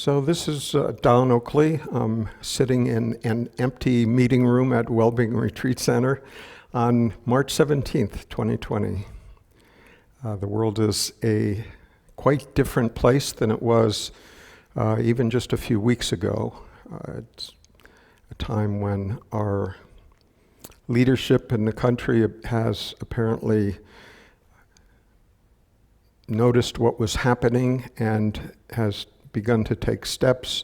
So this is Don Oakley. I'm sitting in an empty meeting room at Wellbeing Retreat Center on March 17th, 2020. The world is a quite different place than it was even just a few weeks ago. It's a time when our leadership in the country has apparently noticed what was happening and has begun to take steps.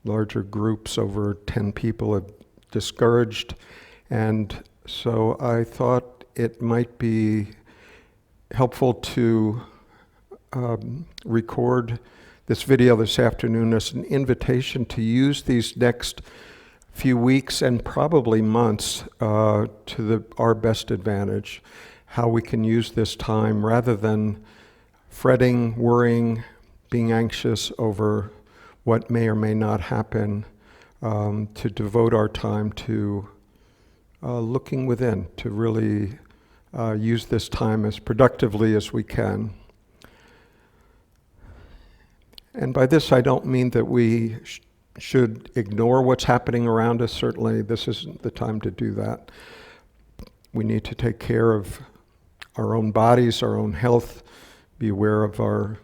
Larger groups, over 10 people, have discouraged. And so I thought it might be helpful to record this video this afternoon as an invitation to use these next few weeks and probably months to our best advantage. How we can use this time rather than fretting, worrying, being anxious over what may or may not happen, to devote our time to looking within, to really use this time as productively as we can. And by this I don't mean that we should ignore what's happening around us. Certainly this isn't the time to do that. We need to take care of our own bodies, our own health, be aware of our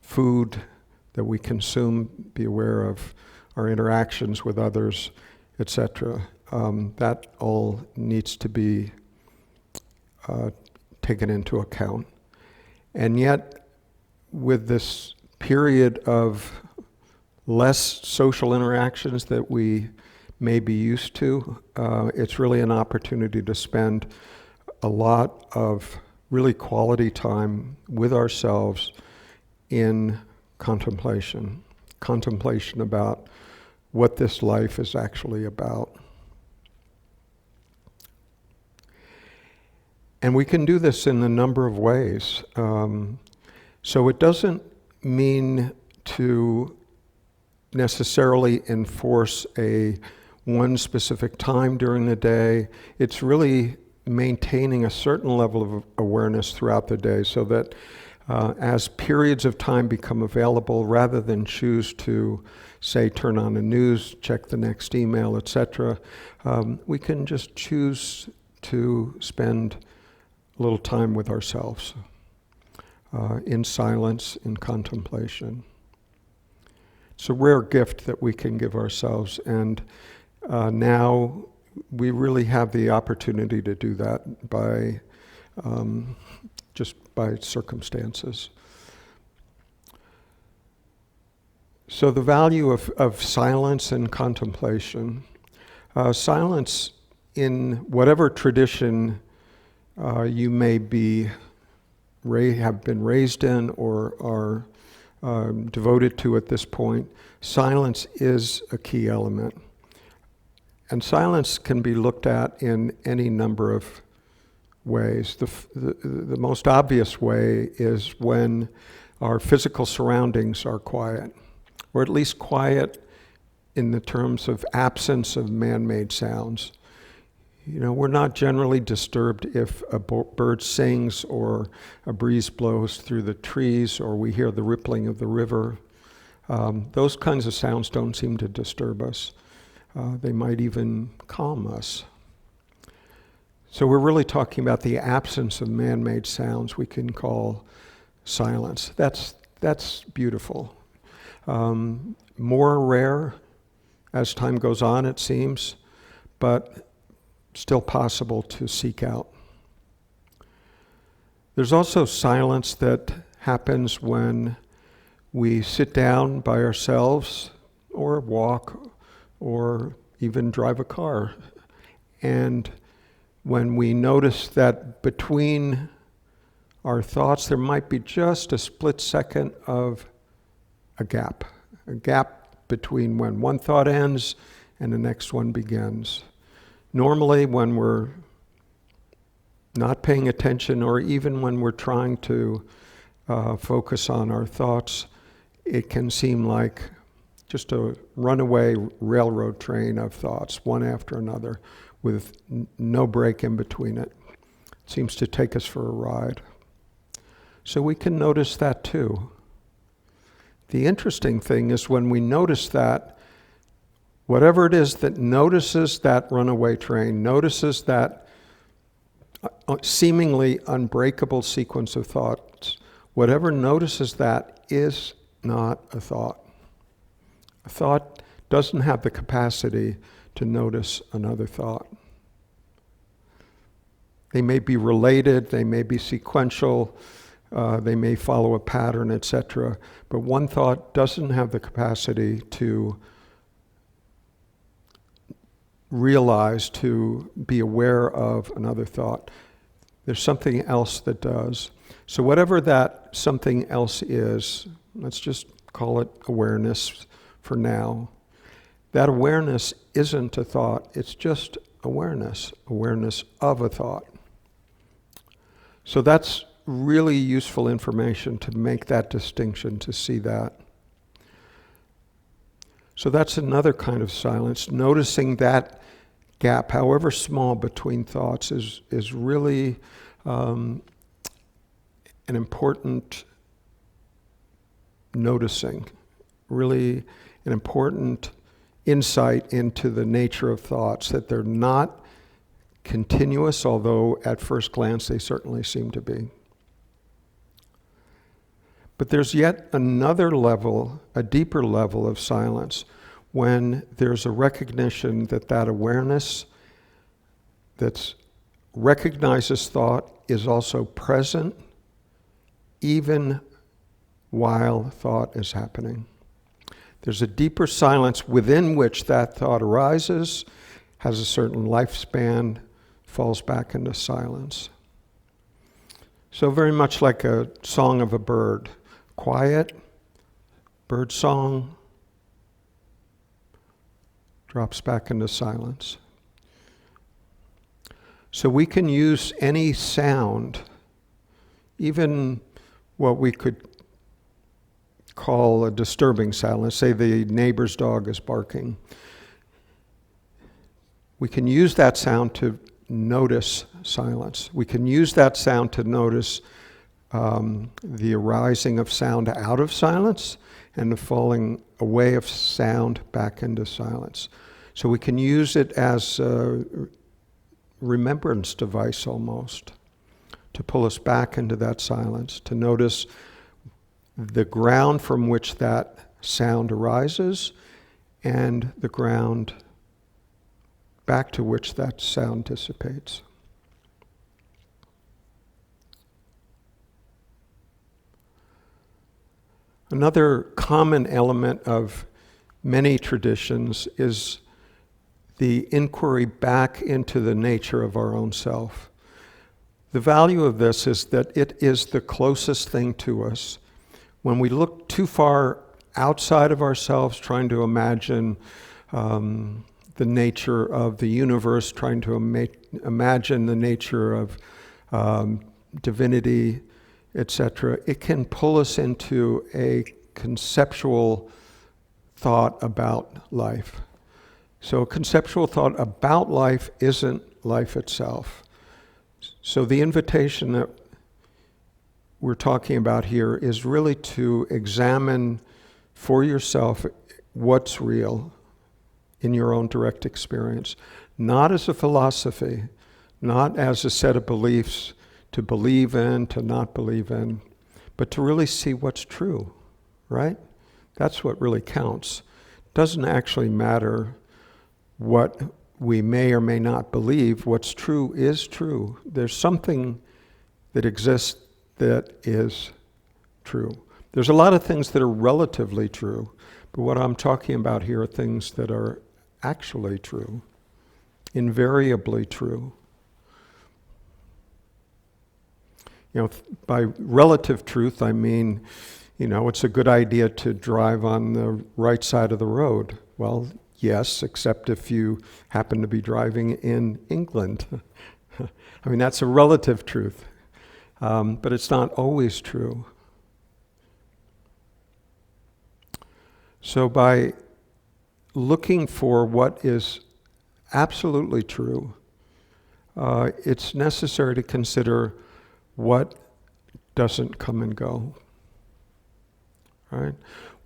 food that we consume, be aware of our interactions with others, etc. That all needs to be taken into account. And yet, with this period of less social interactions that we may be used to, it's really an opportunity to spend a lot of really quality time with ourselves in contemplation about what this life is actually about. And we can do this in a number of ways. So it doesn't mean to necessarily enforce one specific time during the day. It's really maintaining a certain level of awareness throughout the day so that as periods of time become available, rather than choose to, say, turn on the news, check the next email, etc., we can just choose to spend a little time with ourselves in silence, in contemplation. It's a rare gift that we can give ourselves, and now we really have the opportunity to do that by just by circumstances. So the value of silence and contemplation. Silence, in whatever tradition you may have been raised in or are devoted to at this point, silence is a key element. And silence can be looked at in any number of ways. The most obvious way is when our physical surroundings are quiet, or at least quiet in the terms of absence of man-made sounds. You know, we're not generally disturbed if a bird sings or a breeze blows through the trees or we hear the rippling of the river. Those kinds of sounds don't seem to disturb us. They might even calm us. So we're really talking about the absence of man-made sounds we can call silence. That's beautiful. More rare as time goes on, it seems, but still possible to seek out. There's also silence that happens when we sit down by ourselves or walk or even drive a car. And when we notice that between our thoughts there might be just a split second of a gap between when one thought ends and the next one begins. Normally, when we're not paying attention, or even when we're trying to focus on our thoughts, it can seem like just a runaway railroad train of thoughts, one after another, with no break in between it. It seems to take us for a ride. So we can notice that too. The interesting thing is when we notice that, whatever it is that notices that runaway train, notices that seemingly unbreakable sequence of thoughts, whatever notices that is not a thought. A thought doesn't have the capacity to notice another thought. They may be related, they may be sequential, they may follow a pattern, etc. But one thought doesn't have the capacity to realize, to be aware of another thought. There's something else that does. So whatever that something else is, let's just call it awareness for now. That awareness isn't a thought, it's just awareness of a thought. So that's really useful information to make that distinction, to see that. So that's another kind of silence. Noticing that gap, however small, between thoughts is really an important noticing, really an important insight into the nature of thoughts, that they're not continuous, although at first glance they certainly seem to be. But there's yet another level, a deeper level of silence, when there's a recognition that awareness that recognizes thought is also present even while thought is happening. There's a deeper silence within which that thought arises, has a certain lifespan, falls back into silence. So very much like a song of a bird. Quiet, bird song, drops back into silence. So we can use any sound, even what we could call a disturbing sound. Let's say the neighbor's dog is barking. We can use that sound to notice silence. We can use that sound to notice the arising of sound out of silence and the falling away of sound back into silence. So we can use it as a remembrance device almost, to pull us back into that silence, to notice the ground from which that sound arises and the ground back to which that sound dissipates. Another common element of many traditions is the inquiry back into the nature of our own self. The value of this is that it is the closest thing to us. When we look too far outside of ourselves, trying to imagine the nature of the universe, trying to imagine the nature of divinity, etc., it can pull us into a conceptual thought about life. So a conceptual thought about life isn't life itself. So the invitation that we're talking about here is really to examine for yourself what's real in your own direct experience, not as a philosophy, not as a set of beliefs to believe in, to not believe in, but to really see what's true, right? That's what really counts. It doesn't actually matter what we may or may not believe. What's true is true. There's something that exists that is true. There's a lot of things that are relatively true, but what I'm talking about here are things that are actually true, invariably true. You know, by relative truth, I mean, it's a good idea to drive on the right side of the road. Well, yes, except if you happen to be driving in England. I mean, that's a relative truth, but it's not always true. So by looking for what is absolutely true, it's necessary to consider what doesn't come and go, right?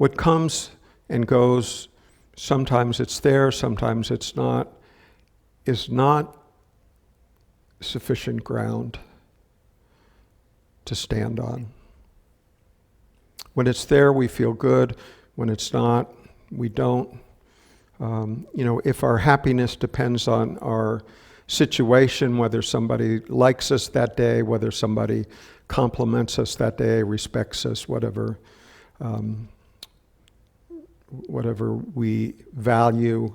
What comes and goes, sometimes it's there, sometimes it's not, is not sufficient ground to stand on. When it's there, we feel good. When it's not, we don't. If our happiness depends on our situation, whether somebody likes us that day, whether somebody compliments us that day, respects us, whatever we value,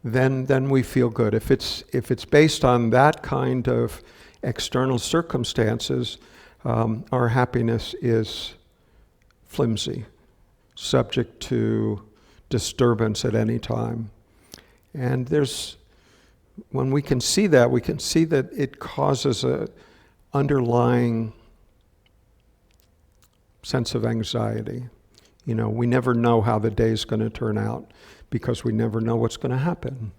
then we feel good. If it's based on that kind of external circumstances, our happiness is flimsy, subject to disturbance at any time. And when we can see that it causes a underlying sense of anxiety. We never know how the day's going to turn out because we never know what's going to happen.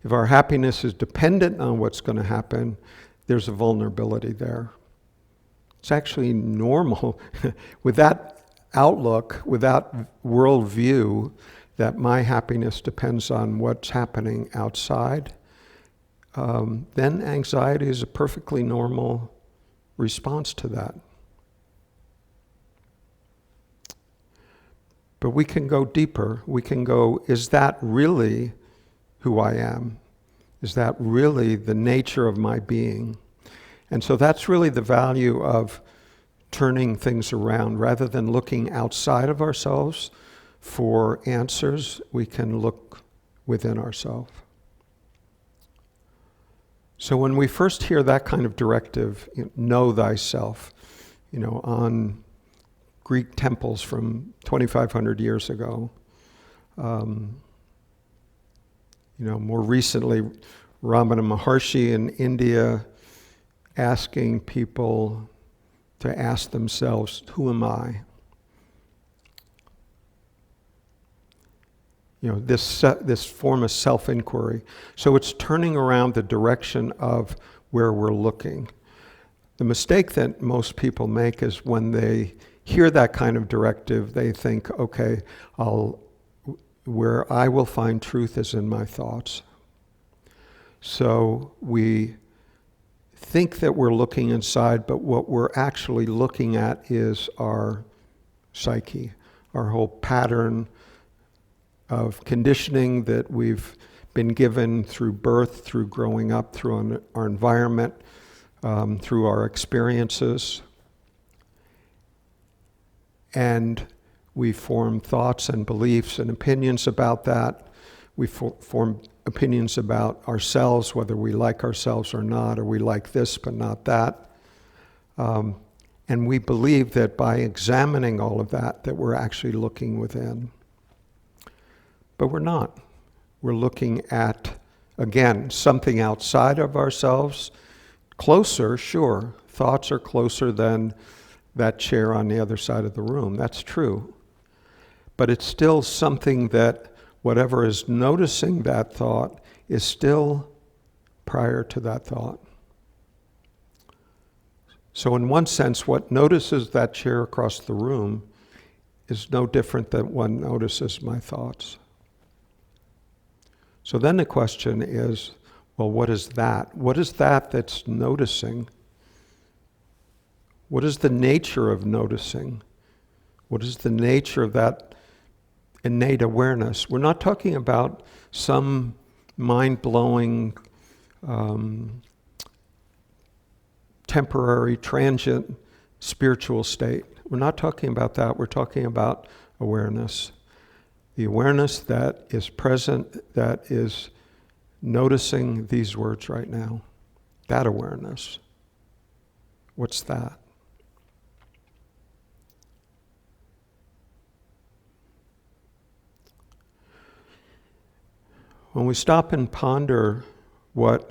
If our happiness is dependent on what's going to happen, there's a vulnerability there. It's actually normal with that outlook, with that worldview, that my happiness depends on what's happening outside. Then anxiety is a perfectly normal response to that. But we can go deeper. We can go, is that really who I am? Is that really the nature of my being? And so that's really the value of turning things around. Rather than looking outside of ourselves for answers, we can look within ourselves. So when we first hear that kind of directive, know thyself, on Greek temples from 2,500 years ago, more recently, Ramana Maharshi in India asking people to ask themselves, who am I? This form of self-inquiry. So it's turning around the direction of where we're looking. The mistake that most people make is when they hear that kind of directive, they think, okay, where I will find truth is in my thoughts. So we think that we're looking inside, but what we're actually looking at is our psyche, our whole pattern of conditioning that we've been given through birth, through growing up, through our environment, through our experiences. And we form thoughts and beliefs and opinions about that. We form opinions about ourselves, whether we like ourselves or not, or we like this but not that. And we believe that by examining all of that we're actually looking within. But we're not. We're looking at, again, something outside of ourselves. Closer, sure. Thoughts are closer than that chair on the other side of the room. That's true. But it's still something that whatever is noticing that thought is still prior to that thought. So in one sense, what notices that chair across the room is no different than what notices my thoughts. So then the question is, well, what is that? What is that that's noticing? What is the nature of noticing? What is the nature of that innate awareness? We're not talking about some mind-blowing, temporary, transient spiritual state. We're not talking about that. We're talking about awareness. The awareness that is present, that is noticing these words right now. That awareness. What's that? When we stop and ponder what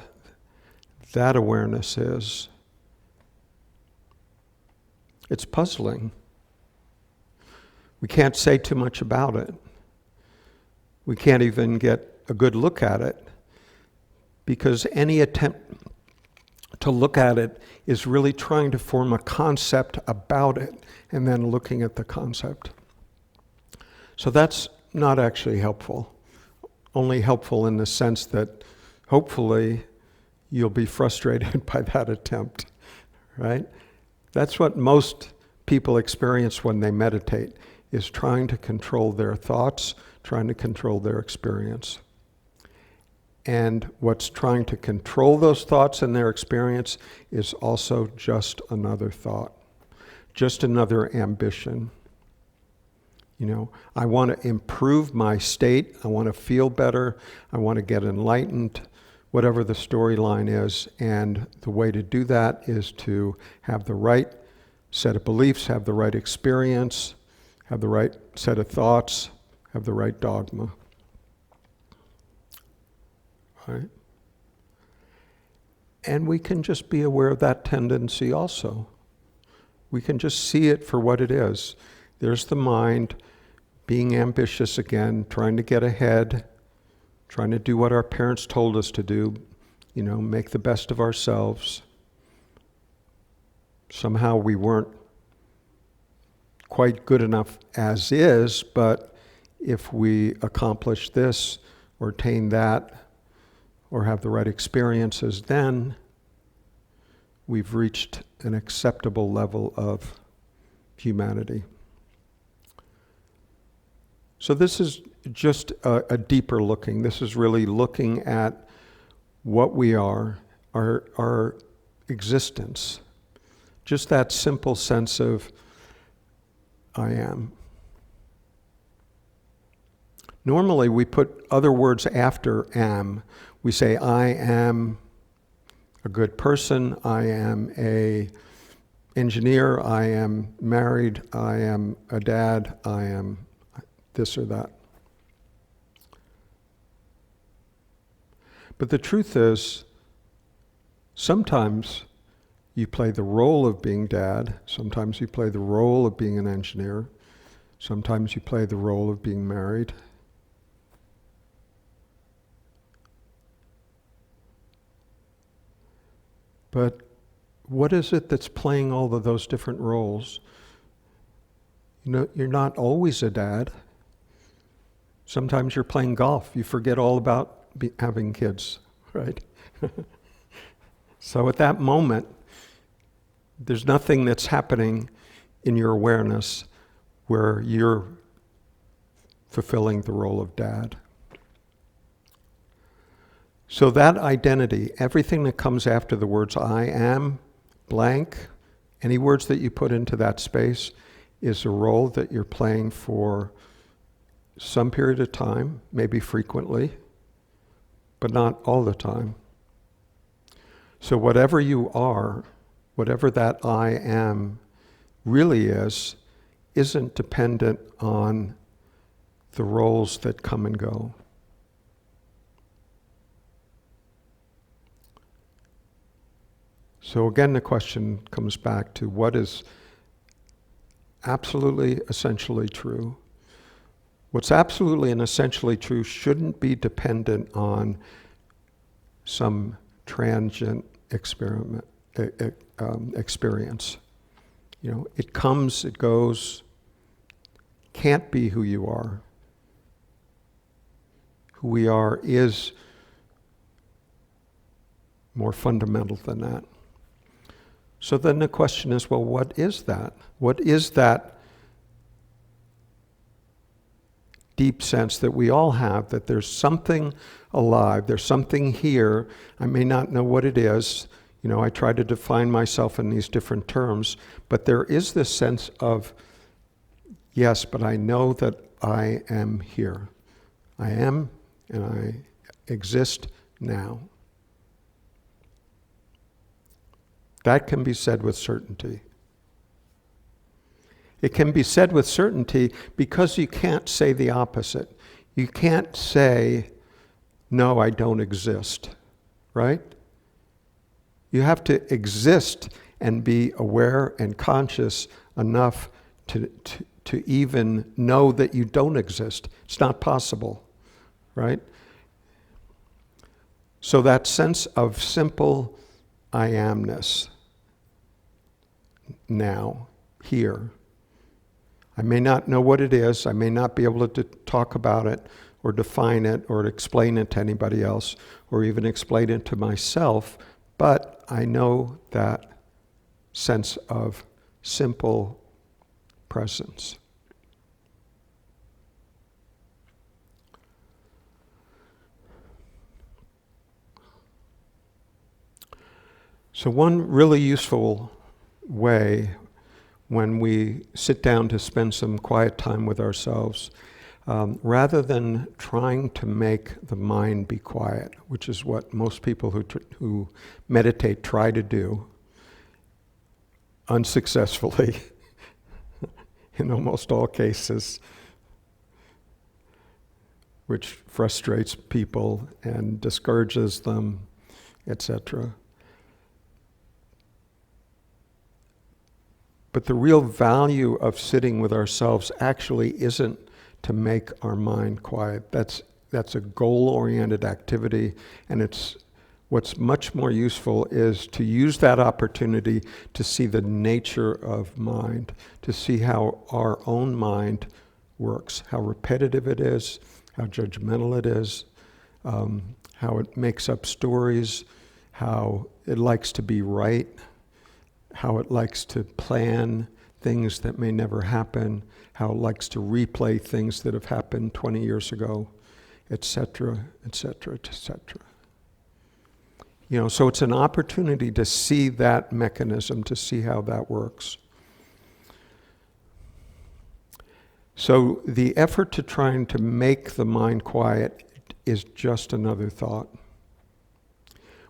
that awareness is, it's puzzling. We can't say too much about it. We can't even get a good look at it, because any attempt to look at it is really trying to form a concept about it and then looking at the concept. So that's not actually helpful. Only helpful in the sense that hopefully you'll be frustrated by that attempt, right? That's what most people experience when they meditate, is trying to control their thoughts, trying to control their experience. And what's trying to control those thoughts and their experience is also just another thought, just another ambition. I want to improve my state. I want to feel better. I want to get enlightened, whatever the storyline is. And the way to do that is to have the right set of beliefs, have the right experience, have the right set of thoughts, have the right dogma. Right? And we can just be aware of that tendency also. We can just see it for what it is. There's the mind being ambitious again, trying to get ahead, trying to do what our parents told us to do, make the best of ourselves. Somehow we weren't quite good enough as is, but if we accomplish this or attain that or have the right experiences, then we've reached an acceptable level of humanity. So this is just a deeper looking. This is really looking at what we are, our existence. Just that simple sense of I am. Normally we put other words after am. We say I am a good person, I am a engineer, I am married, I am a dad, I am this or that. But the truth is, sometimes you play the role of being dad, sometimes you play the role of being an engineer, sometimes you play the role of being married. But what is it that's playing all of those different roles? You're not always a dad. Sometimes you're playing golf. You forget all about having kids, right? So at that moment, there's nothing that's happening in your awareness where you're fulfilling the role of dad. So that identity, everything that comes after the words I am, blank, any words that you put into that space is a role that you're playing for some period of time, maybe frequently, but not all the time. So whatever you are, whatever that I am really is, isn't dependent on the roles that come and go. So again, the question comes back to what is absolutely essentially true. What's absolutely and essentially true shouldn't be dependent on some transient experience. It comes, it goes, can't be who you are. Who we are is more fundamental than that. So then the question is, well, what is that? What is that deep sense that we all have, that there's something alive, there's something here. I may not know what it is. I try to define myself in these different terms, but there is this sense of, yes, but I know that I am here. I am, and I exist now. That can be said with certainty. It can be said with certainty because you can't say the opposite. You can't say, no, I don't exist, right? You have to exist and be aware and conscious enough to even know that you don't exist. It's not possible, right? So that sense of simple I amness, now, here. I may not know what it is. I may not be able to talk about it or define it or explain it to anybody else or even explain it to myself, but I know that sense of simple presence. So one really useful way when we sit down to spend some quiet time with ourselves, rather than trying to make the mind be quiet, which is what most people who meditate try to do, unsuccessfully, in almost all cases, which frustrates people and discourages them, etc. But the real value of sitting with ourselves actually isn't to make our mind quiet. That's a goal-oriented activity, and what's much more useful is to use that opportunity to see the nature of mind, to see how our own mind works, how repetitive it is, how judgmental it is, how it makes up stories, how it likes to be right, how it likes to plan things that may never happen, how it likes to replay things that have happened 20 years ago, etc., etc., etc. So it's an opportunity to see that mechanism, to see how that works. So the effort to trying to make the mind quiet is just another thought.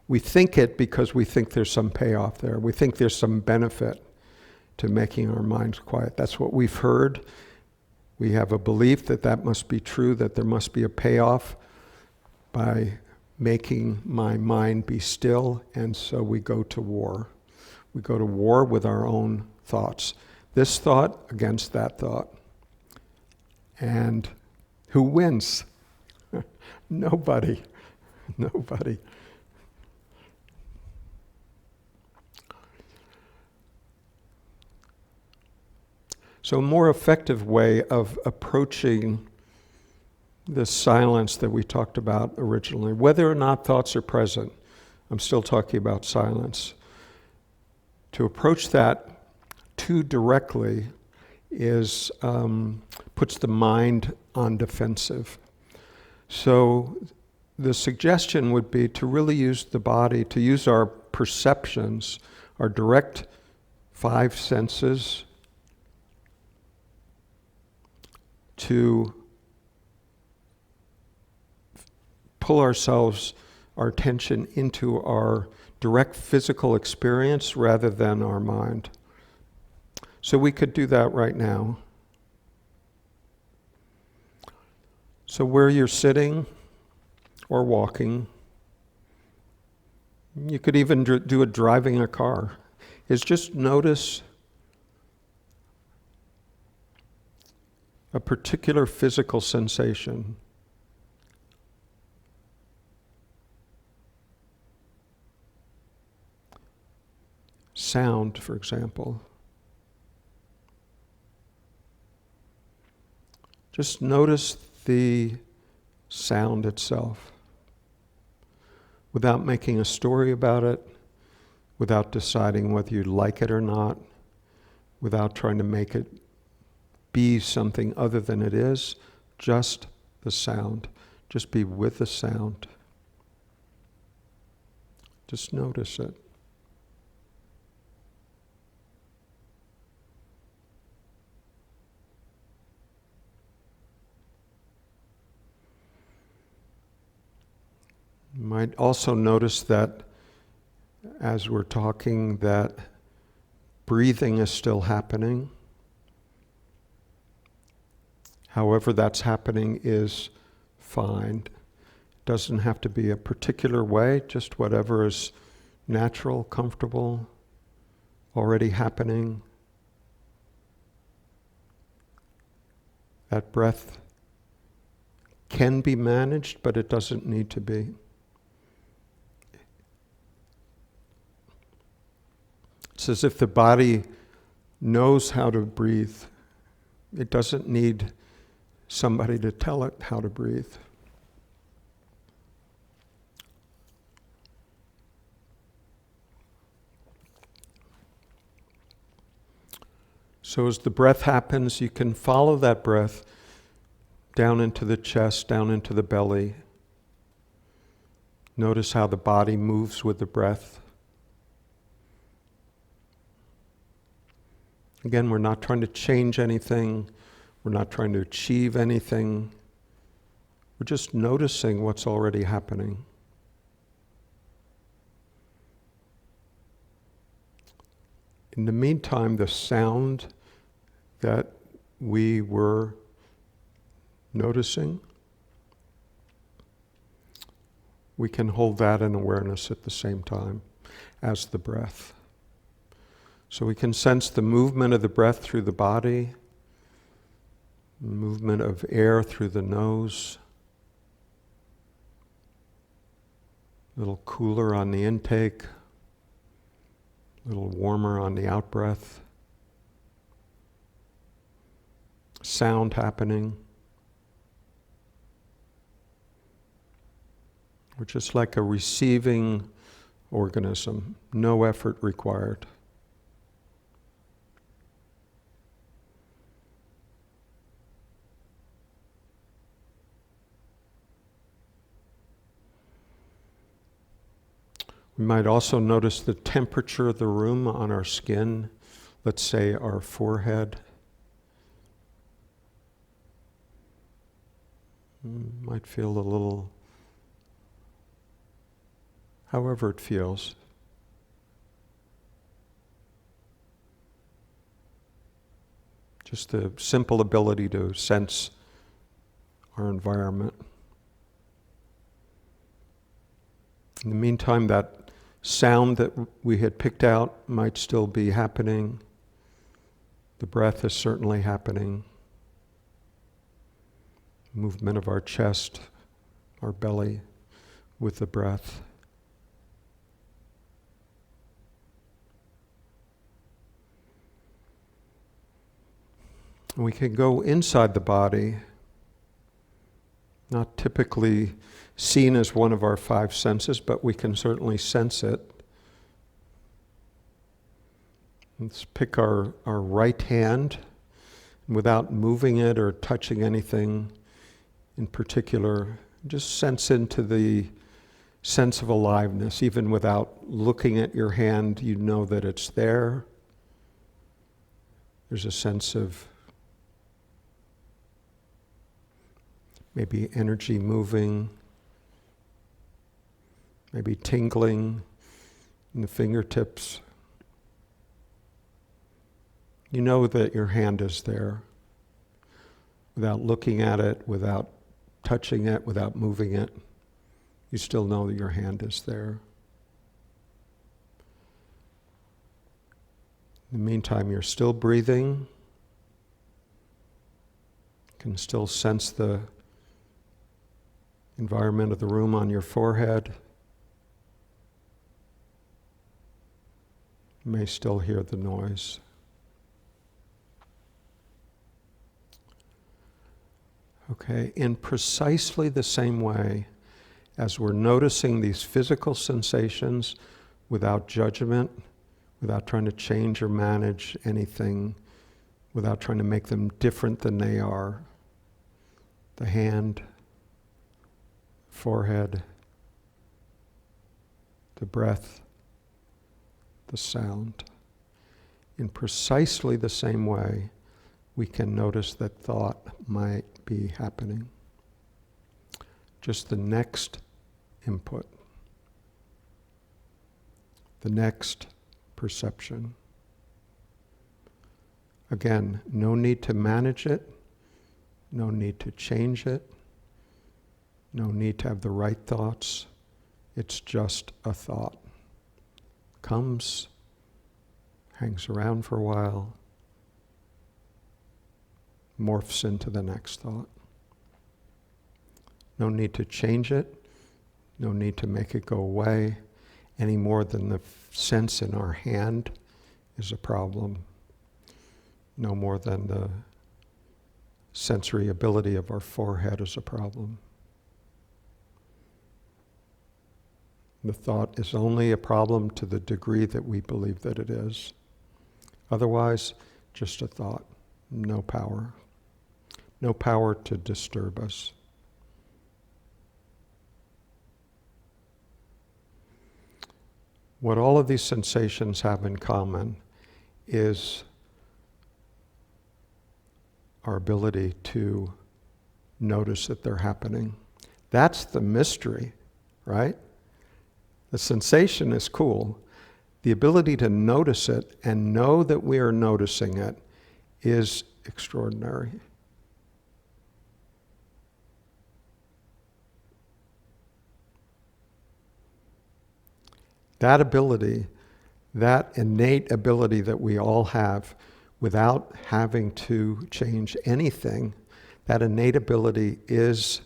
We think it because we think there's some payoff there. We think there's some benefit to making our minds quiet. That's what we've heard. We have a belief that must be true, that there must be a payoff by making my mind be still, and so we go to war. We go to war with our own thoughts. This thought against that thought. And who wins? Nobody. Nobody. So a more effective way of approaching the silence that we talked about originally, whether or not thoughts are present, I'm still talking about silence. To approach that too directly puts the mind on defensive. So the suggestion would be to really use the body, to use our perceptions, our direct 5 senses, to pull our attention into our direct physical experience rather than our mind. So we could do that right now. So where you're sitting or walking, you could even do it driving a car, is just notice a particular physical sensation. Sound, for example. Just notice the sound itself without making a story about it, without deciding whether you like it or not, without trying to make it be something other than it is, just the sound. Just be with the sound. Just notice it. You might also notice that as we're talking, that breathing is still happening. However that's happening is fine. It doesn't have to be a particular way, just whatever is natural, comfortable, already happening. That breath can be managed, but it doesn't need to be. It's as if the body knows how to breathe It doesn't need somebody to tell it how to breathe. So as the breath happens, you can follow that breath down into the chest, down into the belly. Notice how the body moves with the breath. Again, we're not trying to change anything. We're not trying to achieve anything. We're just noticing what's already happening. In the meantime, the sound that we were noticing, we can hold that in awareness at the same time as the breath. So we can sense the movement of the breath through the body, movement of air through the nose, a little cooler on the intake, a little warmer on the out-breath. Sound happening. We're just like a receiving organism, no effort required. We might also notice the temperature of the room on our skin, let's say our forehead. Might feel a little, however it feels. Just the simple ability to sense our environment. In the meantime, that sound that we had picked out might still be happening. The breath is certainly happening. Movement of our chest, our belly with the breath. And we can go inside the body, not typically seen as one of our five senses, but we can certainly sense it. Let's pick our right hand, without moving it or touching anything in particular, just sense into the sense of aliveness. Even without looking at your hand, you know that it's there. There's a sense of maybe energy moving, maybe tingling in the fingertips. You know that your hand is there without looking at it, without touching it, without moving it. You still know that your hand is there. In the meantime, you're still breathing. You can still sense the environment of the room on your forehead. You may still hear the noise. Okay, in precisely the same way as we're noticing these physical sensations without judgment, without trying to change or manage anything, without trying to make them different than they are, the hand, forehead, the breath, the sound. In precisely the same way, we can notice that thought might be happening. Just the next input, the next perception. Again, no need to manage it, no need to change it, no need to have the right thoughts. It's just a thought. Comes, hangs around for a while, morphs into the next thought. No need to change it, no need to make it go away, any more than the sense in our hand is a problem. No more than the sensory ability of our forehead is a problem. The thought is only a problem to the degree that we believe that it is. Otherwise, just a thought, no power. No power to disturb us. What all of these sensations have in common is our ability to notice that they're happening. That's the mystery, right? The sensation is cool. The ability to notice it and know that we are noticing it is extraordinary. That ability, that innate ability that we all have without having to change anything, that innate ability is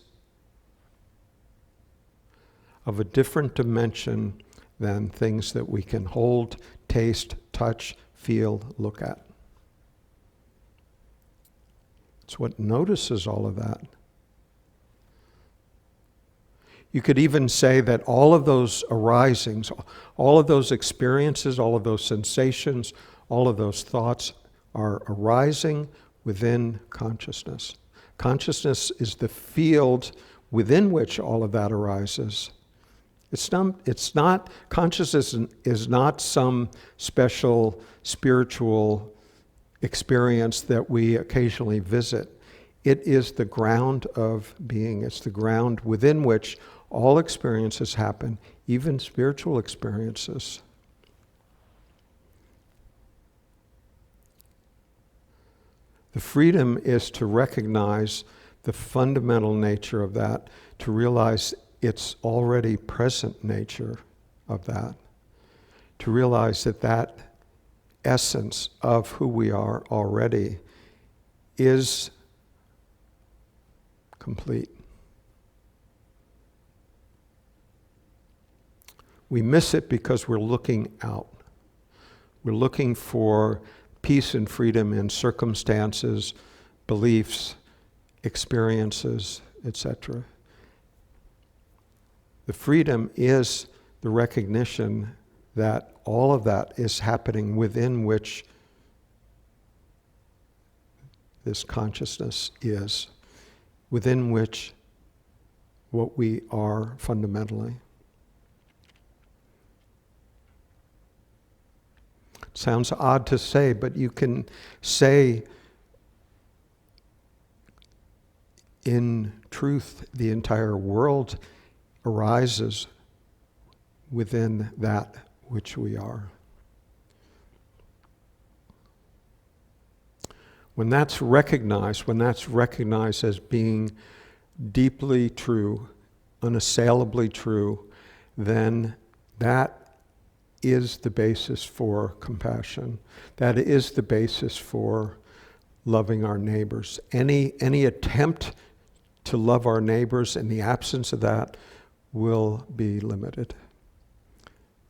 of a different dimension than things that we can hold, taste, touch, feel, look at. It's what notices all of that. You could even say that all of those arisings, all of those experiences, all of those sensations, all of those thoughts are arising within consciousness. Consciousness is the field within which all of that arises. Consciousness is not some special spiritual experience that we occasionally visit. It is the ground of being. It's the ground within which all experiences happen, even spiritual experiences. The freedom is to recognize the fundamental nature of that, to realize its already present nature of that, to realize that that essence of who we are already is complete. We miss it because we're looking out. We're looking for peace and freedom in circumstances, beliefs, experiences, etc. The freedom is the recognition that all of that is happening within which this consciousness is, within which what we are fundamentally. It sounds odd to say, but you can say in truth the entire world arises within that which we are. When that's recognized as being deeply true, unassailably true, then that is the basis for compassion. That is the basis for loving our neighbors. Any attempt to love our neighbors in the absence of that will be limited.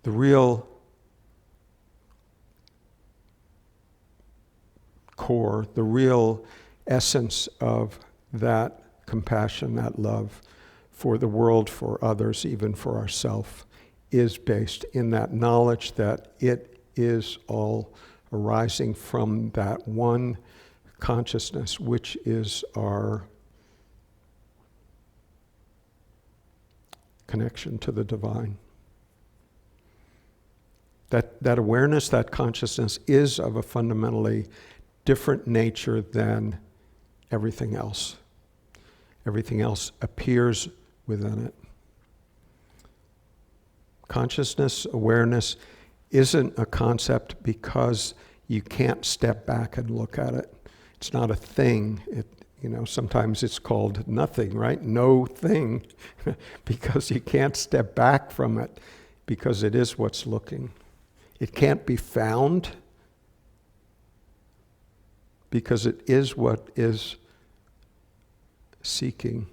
The real core, the real essence of that compassion, that love for the world, for others, even for ourselves, is based in that knowledge that it is all arising from that one consciousness, which is our connection to the divine. That awareness, that consciousness is of a fundamentally different nature than everything else. Everything else appears within it. Consciousness, awareness isn't a concept because you can't step back and look at it. It's not a thing. Sometimes it's called nothing, right? No thing, because you can't step back from it because it is what's looking. It can't be found because it is what is seeking.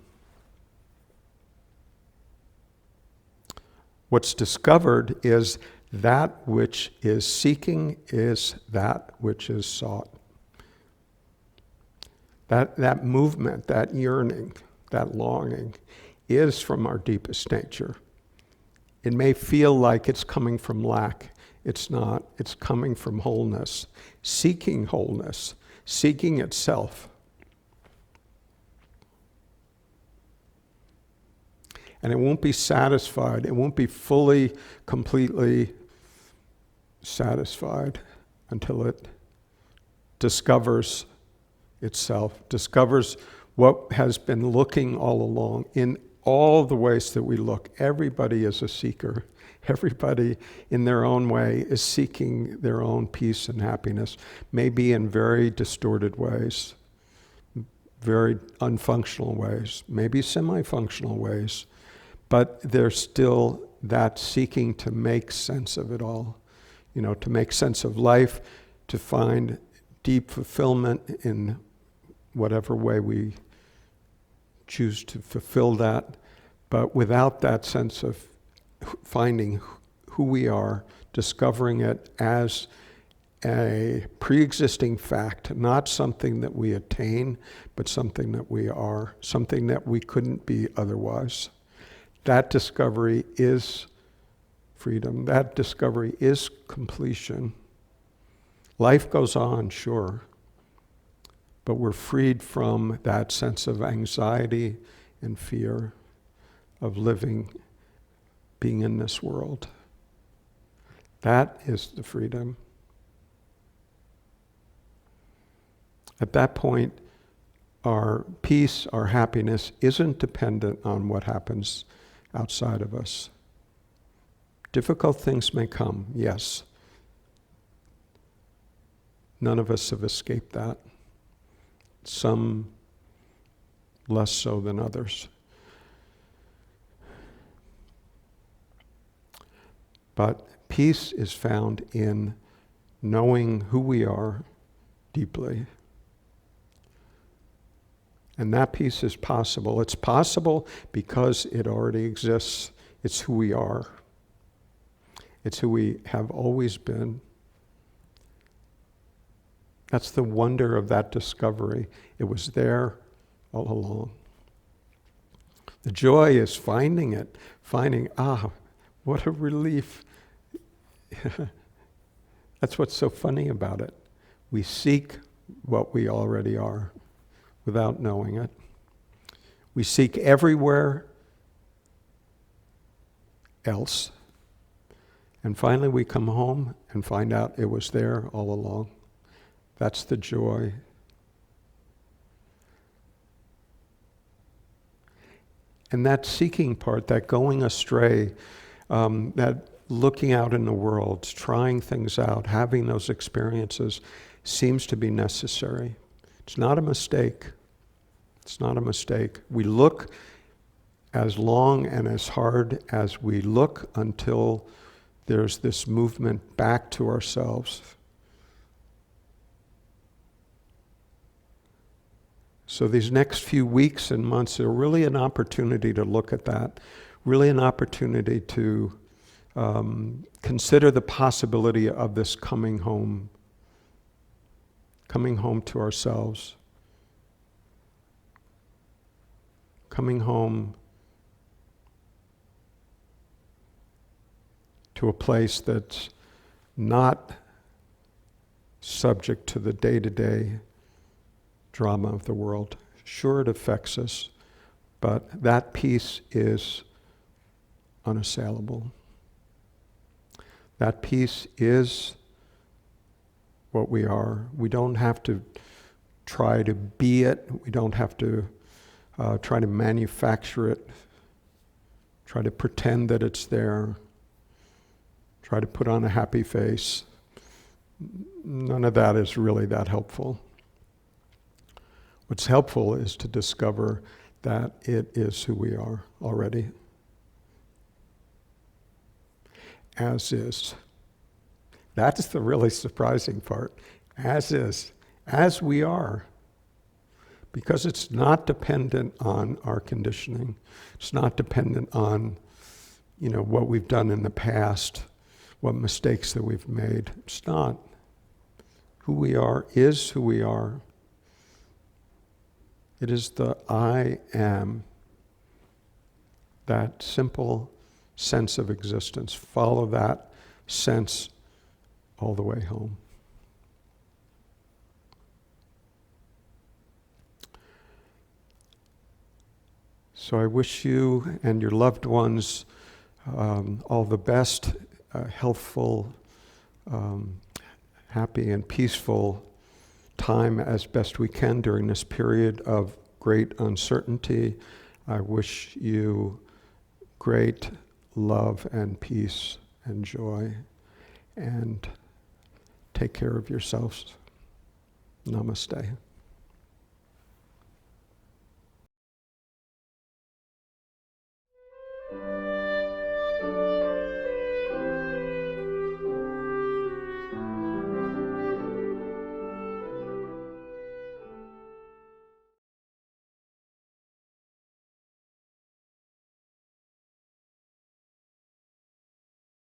What's discovered is that which is seeking is that which is sought. That movement, that yearning, that longing is from our deepest nature. It may feel like it's coming from lack. It's not. It's coming from wholeness, seeking itself. And it won't be satisfied. It won't be fully, completely satisfied until it discovers itself, discovers what has been looking all along in all the ways that we look. Everybody is a seeker. Everybody in their own way is seeking their own peace and happiness, maybe in very distorted ways, very unfunctional ways, maybe semi-functional ways, but there's still that seeking to make sense of it all, to make sense of life, to find deep fulfillment in whatever way we choose to fulfill that, but without that sense of finding who we are, discovering it as a pre-existing fact, not something that we attain, but something that we are, something that we couldn't be otherwise. That discovery is freedom. That discovery is completion. Life goes on, sure, but we're freed from that sense of anxiety and fear of living, being in this world. That is the freedom. At that point, our peace, our happiness isn't dependent on what happens outside of us. Difficult things may come, yes. None of us have escaped that. Some less so than others. But peace is found in knowing who we are deeply. And that peace is possible. It's possible because it already exists. It's who we are. It's who we have always been. That's the wonder of that discovery. It was there all along. The joy is finding it, what a relief. That's what's so funny about it. We seek what we already are without knowing it. We seek everywhere else. And finally we come home and find out it was there all along. That's the joy. And that seeking part, that going astray, that looking out in the world, trying things out, having those experiences, seems to be necessary. It's not a mistake. It's not a mistake. We look as long and as hard as we look until there's this movement back to ourselves. So these next few weeks and months are really an opportunity to look at that, really an opportunity to consider the possibility of this coming home to ourselves, coming home to a place that's not subject to the day-to-day drama of the world. Sure, it affects us, but that peace is unassailable. That peace is what we are. We don't have to try to be it. We don't have to try to manufacture it, try to pretend that it's there, try to put on a happy face. None of that is really that helpful. What's helpful is to discover that it is who we are already. As is. That's the really surprising part. As is. As we are. Because it's not dependent on our conditioning. It's not dependent on, what we've done in the past, what mistakes that we've made. It's not. Who we are is who we are. It is the I am, that simple sense of existence. Follow that sense all the way home. So I wish you and your loved ones all the best, healthful, happy and peaceful time as best we can during this period of great uncertainty. I wish you great love and peace and joy, and take care of yourselves. Namaste.